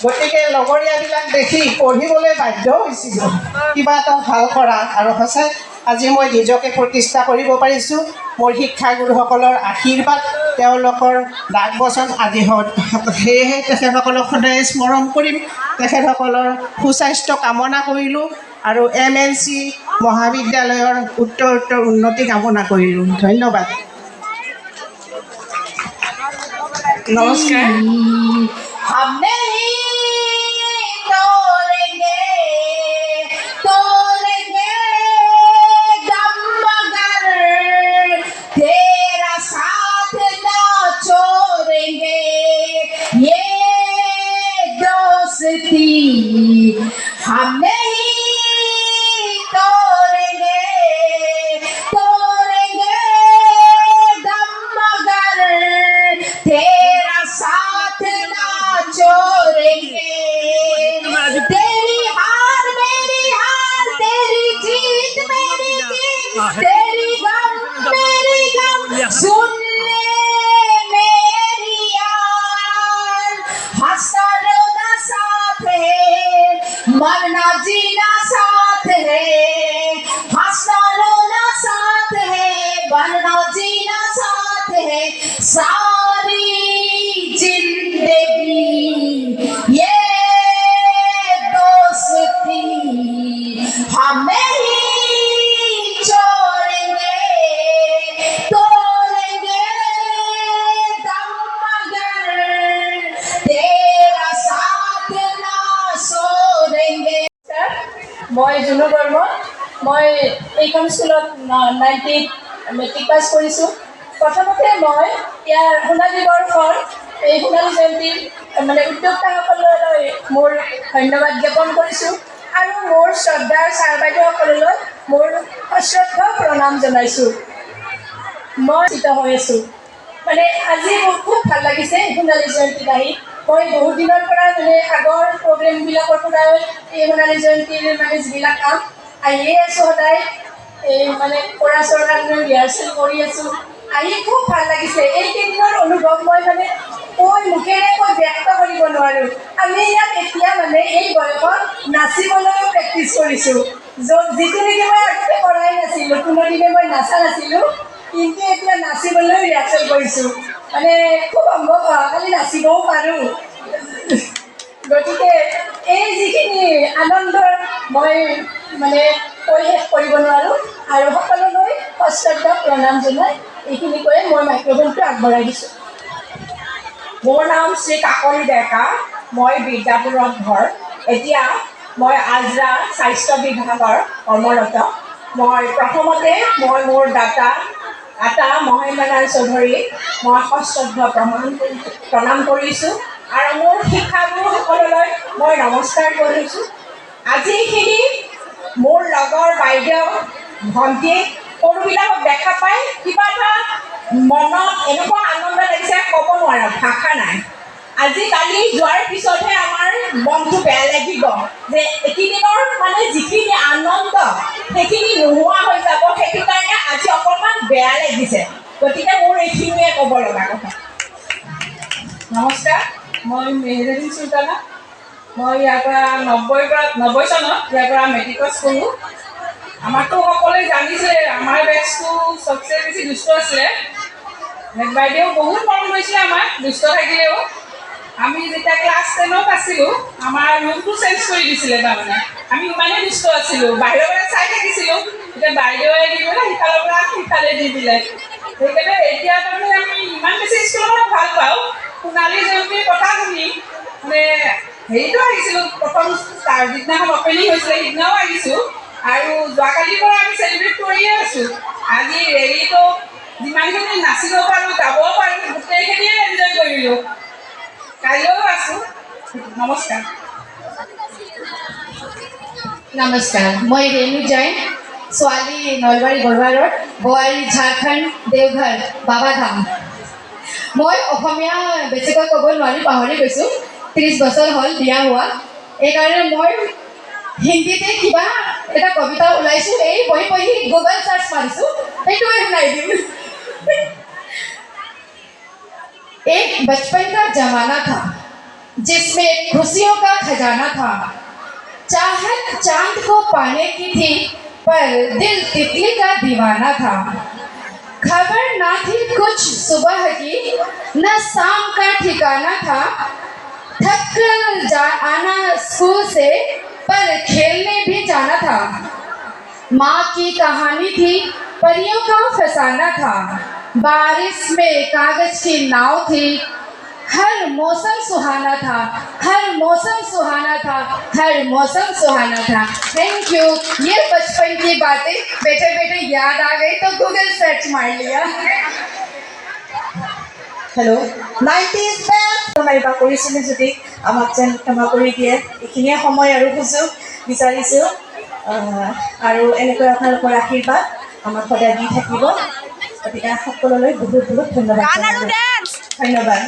গতিকে লগৰীয়াবিলাক দেখি পঢ়িবলৈ বাধ্য হৈছিলোঁ, কিবা এটা ভাল কৰা। আৰু সঁচাই আজি মই নিজকে প্ৰতিষ্ঠা কৰিব পাৰিছোঁ মোৰ শিক্ষাগুৰুসকলৰ আশীৰ্বাদ, তেওঁলোকৰ ডাক বচন আদি। সেয়েহে তেখেতসকলক সদায় স্মৰণ কৰিম, তেখেতসকলৰ সুস্বাস্থ্য কামনা কৰিলোঁ আৰু MNC মহাবিদ্যালয়ৰ উত্তৰ উন্নতি কামনা কৰিলোঁ। ধন্যবাদ। নমস্কাৰ। हम नहीं तोड़ेंगे तोड़ेंगे दम मगर तेरा साथ ना छोड़ेंगे ये दोस्ती हम नहीं तोड़ेंगे तोड़ेंगे दम मगर तेरा साथ ना छोड़ेंगे। तेरी हार मेरी हार, तेरी जीत मेरी जीत, तेरी गम मेरी गम, सुन ले मेरी यार। हंसना रोना साथ है, मरना जीना साथ है। हंसना रोना साथ है, मरना जीना साथ है। सारी जिंदगी ये दोस्ती हम नहीं छोड़ेंगे तोड़ेंगे दम मगर तेरा साथ ना छोड़ेंगे। মই জুনু বৰ্মন, মই এইখন স্কুলত 90 মেট্ৰিক পাছ কৰিছোঁ। প্ৰথমতে মই ইয়াৰ সোণালী বৰ্ষৰ এই সোণালী জয়ন্তীৰ উদ্যোক্তাসকললৈ মোৰ ধন্যবাদ জ্ঞাপন কৰিছোঁ আৰু মোৰ শ্ৰদ্ধাৰ ছাৰ বাইদেউসকললৈ মোৰ সশ্ৰদ্ধ প্ৰণাম জনাইছোঁ। মই চিত হৈ আছোঁ। আজি মোৰ খুব ভাল লাগিছে সোণালী জয়ন্তীত আহি। মই বহুত দিনৰ পৰা আগৰ প্ৰগ্ৰেমবিলাকৰ পৰাই এই সোণালী জয়ন্তীৰ যিবিলাক কাম আহিয়ে আছোঁ সদায়। এই কোৰাছৰ কাৰণে ৰিহাৰ্চেল কৰি আছোঁ। আহি খুব ভাল লাগিছে। এই কেইদিনৰ অনুভৱ মই কৈ মুখেৰে কৈ ব্যক্ত কৰিব নোৱাৰোঁ। আমি ইয়াত এতিয়া এই বয়সত নাচিবলৈও প্ৰেক্টিচ কৰিছোঁ, যিটো নেকি মই আগতে কৰাই নাছিলোঁ। কোনোদিনে মই নাচা নাছিলোঁ, কিন্তু এতিয়া নাচিবলৈ ৰিহাৰ্চেল কৰিছোঁ। খুব সম্ভৱ অহাকালি নাচিবও পাৰোঁ। গতিকে এই যিখিনি আনন্দৰ মই কৈ শেষ কৰিব নোৱাৰোঁ। আৰু সকলোলৈ সশ্ৰদ্ধ প্ৰণাম জনাই এইখিনি কৈ মই মাইক্ৰফোনটো আগবঢ়াই দিছোঁ। মোৰ নাম শ্ৰী কাকলি ডেকা, মই বিদ্যাপুৰত ঘৰ। এতিয়া মই আজৰা স্বাস্থ্য বিভাগৰ কৰ্মৰত। মই প্ৰথমতে মোৰ দাতা মহেন্দ্ৰনাথ চৌধুৰীক মই সশ্ৰদ্ধ প্ৰণাম কৰিছোঁ আৰু মোৰ শিক্ষাগুৰুসকললৈ মই নমস্কাৰ কৰিছোঁ। আজি এইখিনি মোৰ লগৰ বাইদেউ ভণ্টি সৰুবিলাকক দেখা পাই কিবা এটা মনত এনেকুৱা আনন্দ লাগিছে, ক'ব নোৱাৰা, ভাষা নাই। আজিকালি যোৱাৰ পিছতহে আমাৰ মনটো বেয়া লাগিব যে এইকেইদিনৰ যিখিনি আনন্দ সেইখিনি নোহোৱা হৈ যাব। সেইটো কাৰণে আজি অকণমান বেয়া লাগিছে। গতিকে মোৰ এইখিনিয়ে ক'ব লগা কথা। নমস্কাৰ, মই মেহজাবিন চুলতানা। মই ইয়াৰ পৰা 90 চনত ইয়াৰ পৰা মেট্ৰিক পাছ কৰোঁ। আমাৰতো সকলোৱে জানিছে আমাৰ বেটছটো চবচে বেছি দুষ্ট আছিলে বাইদেউ বহুত মৰম কৰিছিলে আমাক দুষ্ট থাকিলেও আমি যেতিয়া ক্লাছ 10ত আছিলোঁ আমাৰ ৰুমটো চেঞ্জ কৰি দিছিলে তাৰমানে আমি ইমানেই দুষ্ট আছিলোঁ বাহিৰৰ পৰা চাই থাকিছিলোঁ এতিয়া বাইদেৱে কি কৰিলে সিফালৰ পৰা সিফালে দি দিলে সেইকাৰণে এতিয়া তাৰমানে আমি ইমান বেছি স্কুলত ভাল পাওঁ সোণালী জয়ন্তীৰ কথা শুনি মানে হেৰিতো আহিছিলোঁ প্ৰথম তাৰ যিদিনাখন অপেনিং হৈছিলে সিদিনাও আহিছোঁ আৰু যোৱাকালিৰ পৰা আমি চেলিব্ৰেট কৰিয়ে আছোঁ আজি ৰেলীটো যিমানখিনি নাচিব পাৰোঁ গাব পাৰোঁ গোটেইখিনিয়ে এনজয় কৰিলোঁ কাইলৈও আছোঁ নমস্কাৰ নমস্কাৰ মই ৰেণু জৈন ছোৱালী নলবাৰী বৰবাৰত বোৱাৰী ঝাৰখণ্ড দেওঘৰ বাবাধাম মই অসমীয়া বেছিকৈ ক'ব নোৱাৰি পাহৰি গৈছোঁ 30 বছৰ হ'ল বিয়া হোৱা এইকাৰণে মই হিন্দীতে কিবা এটা কবিতা ওলাইছোঁ এই বহি বহি গুগল চাৰ্চ মাৰিছোঁ সেইটোৱে শুনাই দিম एक बचपन का जमाना था जिसमें खुशियों का खजाना था चाहत चांद को पाने की थी पर दिल तितली का दीवाना था खबर ना थी कुछ सुबह की न शाम का ठिकाना था थक कर आना स्कूल से पर खेलने भी जाना था माँ की कहानी थी परियों का फसाना था बारिश में कागज की नाव थी हर मौसम सुहाना था हर मौसम सुहाना था हर मौसम सुहाना था थैंक यू ये बचपन की बातें बैठे बैठे याद आ गई तो गूगल सर्च मार लिया হেল্ল' 90s বেষ্ট মাৰিবা কৰিছিলোঁ যদি আমাক যেন ক্ষমা কৰি দিয়ে এইখিনিয়ে সময় আৰু সুযোগ বিচাৰিছোঁ আৰু এনেকৈ আপোনালোকৰ আশীৰ্বাদ আমাক সদায় দি থাকিব গতিকে সকলোলৈ বহুত বহুত ধন্যবাদ ধন্যবাদ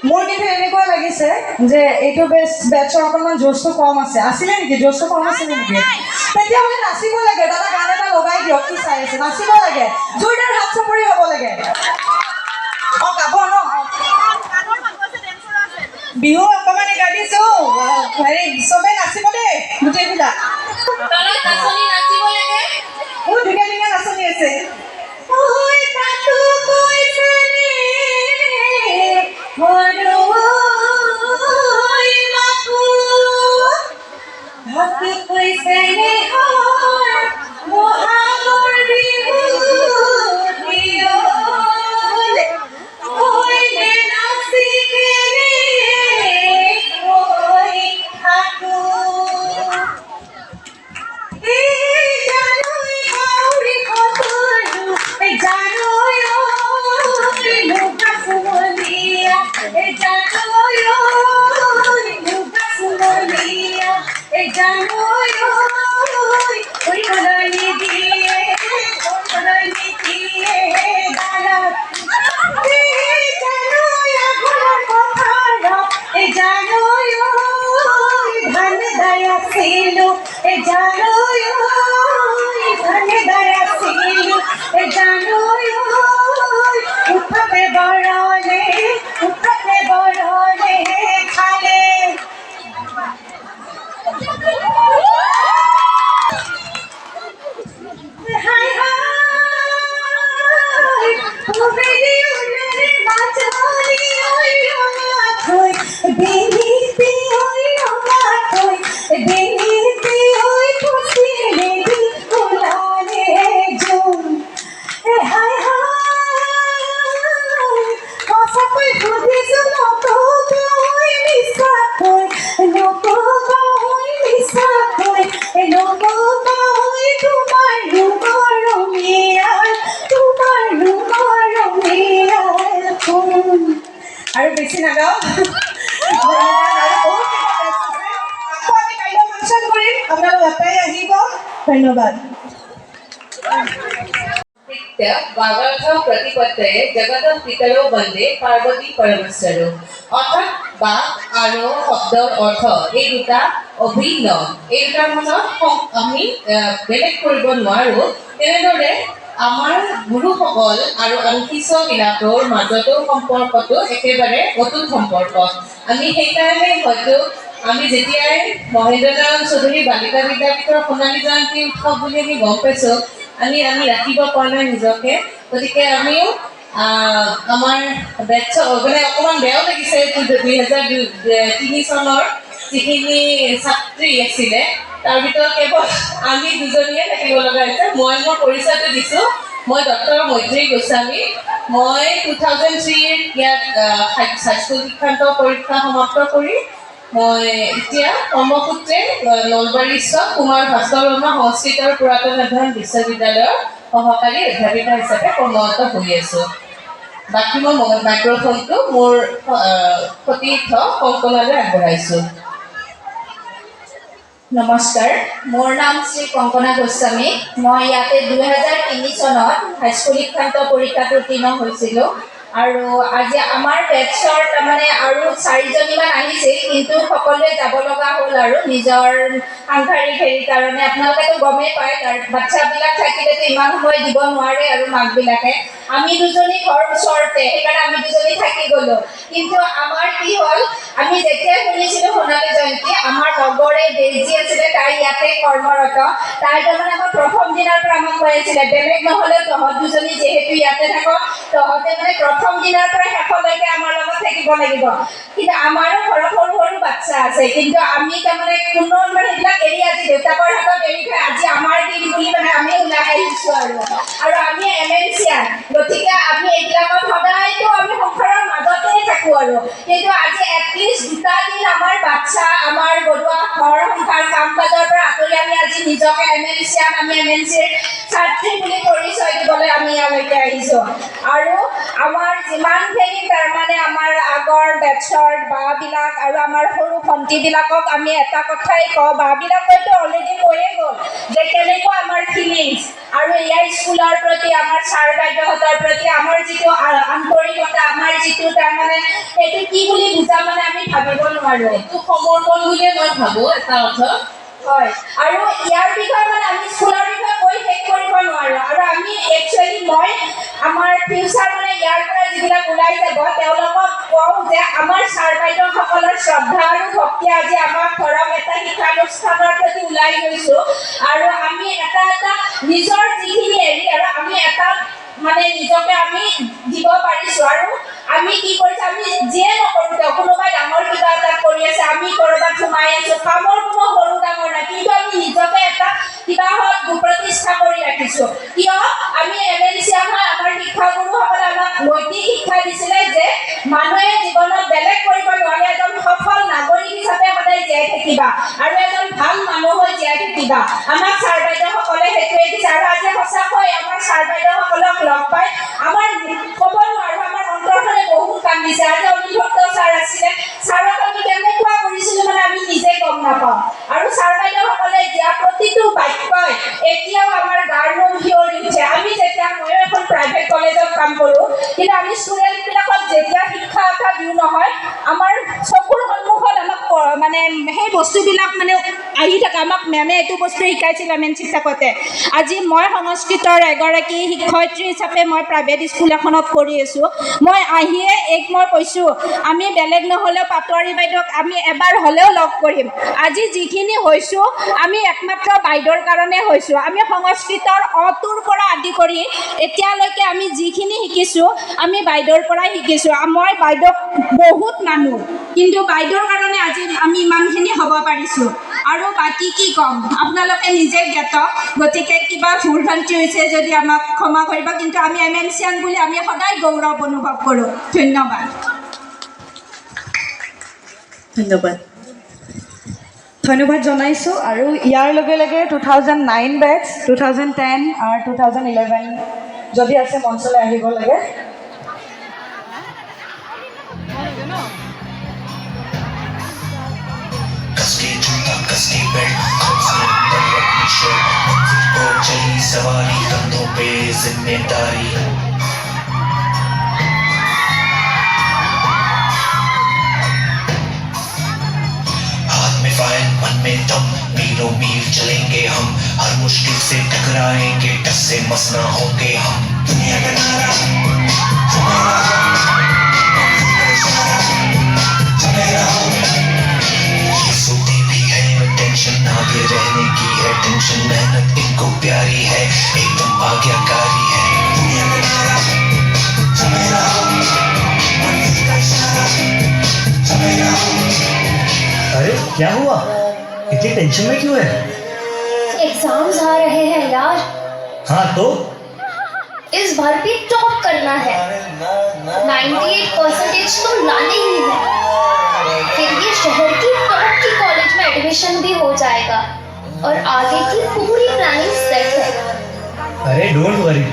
মোৰ কিন্তু এনেকুৱা লাগিছে যে এইটো বেটছৰ অকণমান জোচটো কম আছে আছিলে নেকি জোচটো কম আছিলে নেকি তেতিয়াহ'লে নাচিব লাগে দাদা গান এটা লগাই দিয়ক কি চাই আছে নাচিব লাগে জোৰদাৰ হাত চাপৰি হ'ব লাগে অঁ গাব ন বিহু অকণমান গাই দিছোঁ হেৰি চবেই নাচিব দেই গোটেইবিলাক বহুত ধুনীয়া ধুনীয়া নাচনি আছে আৰু বেছি নাগাওঁ আপোনালোক আটাই আহিব ধন্যবাদ वागर्थ प्रतिपत्तये जगतः पितरो वन्दे पार्वती परमेश्वरो অর্থাৎ বাক আৰু শব্দৰ অৰ্থ এই দুটা অভিন্ন এই দুটাৰ মাজত আমি বেলেগ কৰিব নোৱাৰোঁ তেনেদৰে আমাৰ গুৰুসকল আৰু আমি শিষ্যবিলাকৰ মাজতো সম্পৰ্কটো একেবাৰে অটুট সম্পৰ্ক। আমি সেইকাৰণে হয়তো আমি যেতিয়াই মহেন্দ্ৰনাৰায়ণ চৌধুৰী বালিকা বিদ্যাপীঠৰ সোণালী জয়ন্তী উৎসৱ বুলি আমি গম পাইছোঁ, আমি ৰাখিব পৰা নাই নিজকে। গতিকে আমিও আমাৰ বেটছৰ মানে অকণমান বেয়াও লাগিছে 2003 চনৰ যিখিনি ছাত্ৰী আছিলে তাৰ ভিতৰত কেৱল আমি দুজনীয়ে থাকিব লগা হৈছে। মই মোৰ পৰিচয়টো দিছোঁ, মই ডক্টৰ মৈত্ৰী গোস্বামী। মই 2003 ইয়াত হাইস্কুল শিক্ষান্ত পৰীক্ষা সমাপ্ত কৰি মই এতিয়া কৰ্মসূত্ৰে নলবাৰীস্থ কুমাৰ ভাস্কৰ বৰ্মা সংস্কৃত আৰু পুৰাতন অধ্যয়ন বিশ্ববিদ্যালয়ৰ সহকাৰী অধ্যাপিকা হিচাপে কৰ্মৰত হৈ আছোঁ। বাকী মই মাইক্ৰফোনটো মোৰ সতীৰ্থ কংকনালৈ আগবঢ়াইছোঁ। নমস্কাৰ, মোৰ নাম শ্ৰী কংকনা গোস্বামী। মই ইয়াতে 2003 চনত হাইস্কুল শিক্ষান্ত পৰীক্ষাত উত্তীৰ্ণ হৈছিলোঁ আৰু আজি আমাৰ বেটছৰ তাৰমানে আৰু 4জনীমান আহিছিল, কিন্তু সকলোৱে যাব লগা হ'ল আৰু নিজৰ সাংসাৰিক হেৰিৰ কাৰণে। আপোনালোকেতো গমেই পায়, বাচ্ছাবিলাক থাকিলেতো ইমান সময় দিব নোৱাৰে আৰু মাকবিলাকে। আমি দুজনী ঘৰ ওচৰতে, সেইকাৰণে আমি দুজনী থাকি গ'লোঁ। কিন্তু আমাৰ কি হ'ল, আমি যেতিয়াই শুনিছিলোঁ সোণালী জয়ন্তী, আমাৰ লগৰে বেজি আছিলে, তাই ইয়াতে কৰ্মৰত। তাই তাৰমানে আমাৰ প্ৰথম দিনাৰ পৰা আমাক কৈ আছিলে, বেলেগ নহ'লেও তহঁত দুজনী যিহেতু ইয়াতে থাক, তহঁতে মানে প্ৰথম দিনাৰ পৰা শেষলৈকে আমাৰ লগত থাকিব লাগিব। কিন্তু আমাৰো ঘৰত সৰু সৰু বাচ্ছা আছে, কিন্তু আমি তাৰমানে কোনো মানে সেইবিলাক এৰি আজি দেউতাকৰ হাতত এৰি থৈ আজি আমাৰ দিন বুলি মানে আমি ওলাই আহিছোঁ আৰু আমি এমেনচিয়ান, গতিকে আমি এইবিলাকত সদায়তো আমি সংসাৰৰ মাজতে থাকোঁ আৰু। কিন্তু আজি এটলিষ্ট 2টা দিন আমাৰ বাচ্ছা, আমাৰ ঘৰুৱা ঘৰ সংসাৰ কাম কাজৰ পৰা আঁতৰি আমি আজি নিজকে এমেনচিয়ান, আমি এমেনচিৰ ছাত্ৰী বুলি পৰিচয় দিবলৈ আমি ইয়ালৈকে আহিছোঁ। আৰু আমাৰ যিমানখিনি তাৰমানে আমাৰ আগৰ বেটছৰ বাবিলাক আৰু আমাৰ সৰু ভণ্টিবিলাকক আমি এটা কথাই কওঁ, বাবিলাকেতো অলৰেডি কৈয়ে গ'ল যে কেনেকুৱা আমাৰ ফিলিংছ আৰু ইয়াৰ স্কুলৰ প্ৰতি, আমাৰ ছাৰ বাইদেউহঁতৰ প্ৰতি আমাৰ যিটো আন্তৰিকতা, আমাৰ যিটো তাৰমানে সেইটো কি বুলি বুজা মানে আমি ভাবিব নোৱাৰোঁ। এইটো সমৰ্পণ বুলিয়ে মই ভাবোঁ এটা অৰ্থ। হয়, আৰু ইয়াৰ বিষয়ে মানে আমি স্কুলৰ বিষয়ে কৈ শেষ কৰিব নোৱাৰোঁ। আৰু আমি একচুৱেলি মই আমাৰ ফিউচাৰ মানে ইয়াৰ পৰা যিবিলাক ওলাই যাব তেওঁলোকক কওঁ যে আমাৰ ছাৰ বাইদেউসকলৰ শ্ৰদ্ধা আৰু ভক্তি আজি আমাক ধৰক এটা শিক্ষানুষ্ঠানৰ প্ৰতি ওলাই গৈছোঁ আৰু আমি এটা নিজৰ যিখিনি এৰি আৰু আমি এটা মানে নিজকে আমি দিব পাৰিছোঁ। আৰু আমি কি কৰিছোঁ, আমি যিয়ে নকৰোঁ তেওঁ কোনোবাই ডাঙৰ কিবা এটা কৰি আছে, আমি ক'ৰবাত সোমাই আছোঁ, কামৰ কোনো সৰু ডাঙৰ নাই, কিন্তু আমি নিজকে এটা কিবাহত প্ৰতিষ্ঠা কৰি ৰাখিছোঁ। কিয় আমি এমেনচিয়ান হয়, আমাৰ শিক্ষাগুৰুসকলে আমাক নৈতিক শিক্ষা দিছিলে যে মানুহে জীৱনত বেলেগ কৰিব নোৱাৰে, এজন সফল নাগৰিক হিচাপে সদায় জীয়াই থাকিবা আৰু এজন ভাল মানুহ হৈ জীয়াই থাকিবা। আমাক ছাৰ বাইদেউসকলে সেইটোৱে দিছে। আৰু আজি সঁচাকৈ আমাৰ ছাৰ বাইদেউসকলক লগ পাই আমাৰ ক'ব নোৱাৰোঁ, আমাৰ অন্তৰখনে বহুত কান্দিছে। আজি অনিভক্ত ছাৰ আছিলে, ছাৰক আমি কেনেকুৱা কৰিছিলোঁ মানে আমি নিজে গম নাপাওঁ। আৰু ছাৰ বাইদেউসকলে দিয়া প্ৰতিটো বাক্যই এতিয়াও আমাৰ গাৰ নোম শিয়ৰি উঠে। আমি যেতিয়া, ময়ো এখন প্ৰাইভেট কলেজত কাম কৰোঁ, কিন্তু আমি ষ্টুডেণ্টবিলাকক যেতিয়া শিক্ষা এটা দিওঁ নহয়, আমাৰ চকুৰ সন্মুখত আমাক মানে সেই বস্তুবিলাক মানে আহি থাকে। আমাক মেমে এইটো বস্তু শিকাইছিল এমেনচিত থাকোঁতে। আজি মই সংস্কৃতৰ এগৰাকী শিক্ষয়িত্ৰী হিচাপে মই প্ৰাইভেট স্কুল এখনত কৰি আছোঁ। মই আহিয়ে মই কৈছোঁ, আমি বেলেগ নহ'লেও পাটোৱাৰী বাইদেউক আমি এবাৰ হ'লেও লগ কৰিম। আজি যিখিনি হৈছোঁ আমি একমাত্ৰ বাইদেউৰ কাৰণে হৈছোঁ। আমি সংস্কৃতৰ অটোৰ পৰা আদি কৰি এতিয়ালৈকে আমি যিখিনি শিকিছোঁ আমি বাইদেউৰ পৰাই শিকিছোঁ। মই বাইদেউক বহুত মানো, কিন্তু বাইদেউৰ কাৰণে আজি আমি ইমানখিনি হ'ব পাৰিছোঁ। আৰু বাকী কি ক'ম, আপোনালোকে নিজে জ্ঞাত, গতিকে কিবা ভুল ভ্ৰান্তি হৈছে যদি আমাক ক্ষমা কৰিব, কিন্তু আমি এমেনচিয়ান বুলি আমি সদায় গৌৰৱ অনুভৱ কৰোঁ। ধন্যবাদ। ধন্যবাদ জনাইছোঁ। আৰু ইয়াৰ লগে লগে 2009 বেটছ, 2010 আৰু 2011 যদি আছে মঞ্চলৈ আহিব লাগে। मन में दम मीलों मील चलेंगे हम हर मुश्किल से टकराएंगे टस से मस ना होंगे हम दुनिया का नारा सोती भी है टेंशन आगे रहने की है टेंशन मेहनत इनको प्यारी है एकदम आज्ञाकारी है दुनिया का नारा चमेरा अरे क्या हुआ इतनी टेंशन में क्यों है एग्जाम्स आ रहे हैं यार हाँ तो इस बार भी टॉप करना है 98% तो लाने ही है फिर ये शहर की टॉप की कॉलेज में एडमिशन भी हो जाएगा और आगे की पूरी प्लानिंग सेट है अरे डोंट वरी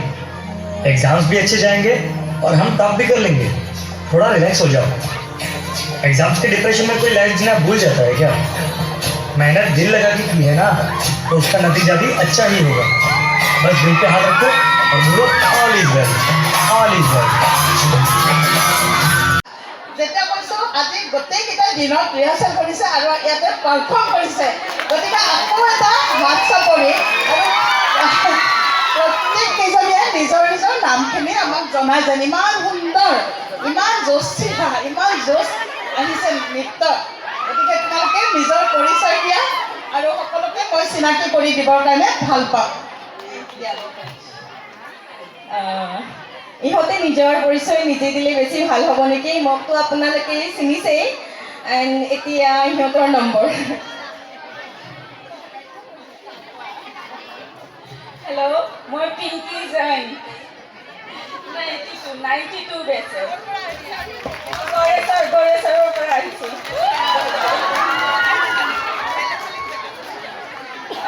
एग्जाम्स भी अच्छे जाएंगे और हम टॉप भी कर लेंगे थोड़ा रिलैक्स हो जाओ एग्जाम्स के डिप्रेशन में कोई लाइफ जीना भूल जाता है क्या मेहनत दिल लगा के की है ना तो उसका नतीजा भी अच्छा ही होगा बस दिल पे हाथ रखो और बोलो all is well all is well যেতিয়া কৈছোঁ আজি গোটেইকেইটা দিনত ৰিহাৰ্চেল কৰিছে আৰু ইয়াতে পাৰফৰ্ম কৰিছে গতিকে আকৌ এটা হাত চাপৰি আৰু প্ৰত্যেককেইজনীয়ে নিজৰ নিজৰ নামখিনি আমাক জনাই যেন ইমান সুন্দৰ ইমান জোচিলা ইমান জোচ আহিছে নৃত্য গতিকে তোমালোকে নিজৰ পৰিচয় দিয়া আৰু সকলোকে মই চিনাকি কৰি দিবৰ কাৰণে ভাল পাওঁ ইহঁতে নিজৰ পৰিচয় নিজে দিলে বেছি ভাল হ'ব নেকি মোকতো আপোনালোকে চিনিছেই এণ্ড এতিয়া ইহঁতৰ নম্বৰ হেল্ল' মই পিংকি জৈন 92 বেচৰ গড়েশ্বৰৰ পৰা আহিছোঁ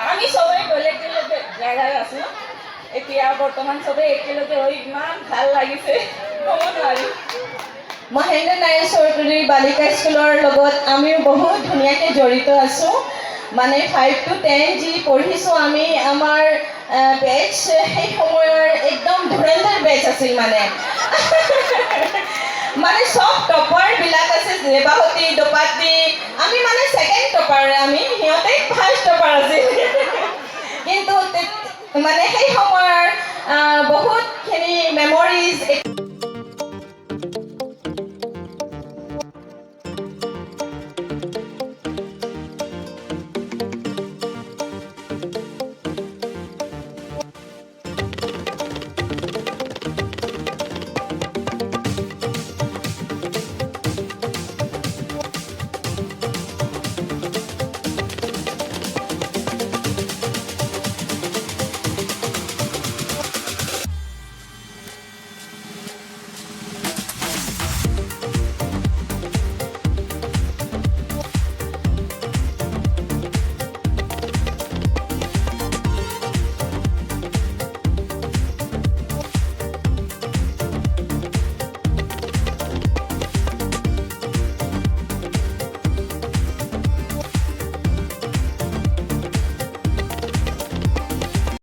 আমি সবাই বেলেগ বেলেগ জেগাত আছোঁ এতিয়া বৰ্তমান চবেই একেলগে হৈ ইমান ভাল লাগিছে ক'ব নোৱাৰি মহেন্দ্ৰ নাৰায়ণ চৌধুৰী বালিকা স্কুলৰ লগত আমিও বহুত ধুনীয়াকৈ জড়িত আছোঁ মানে 5 to 10 যি পঢ়িছোঁ আমি আমাৰ বেচ সেই সময়ৰ একদম ধুৰন্ধৰ বেচ আছিল মানে সব টপাৰবিলাক আছে ৰেবাহতী দোপাতী আমি মানে ছেকেণ্ড টপাৰ আমি সিহঁতে ফাৰ্ষ্ট টপাৰ আছিল কিন্তু মানে সেই সময়ৰ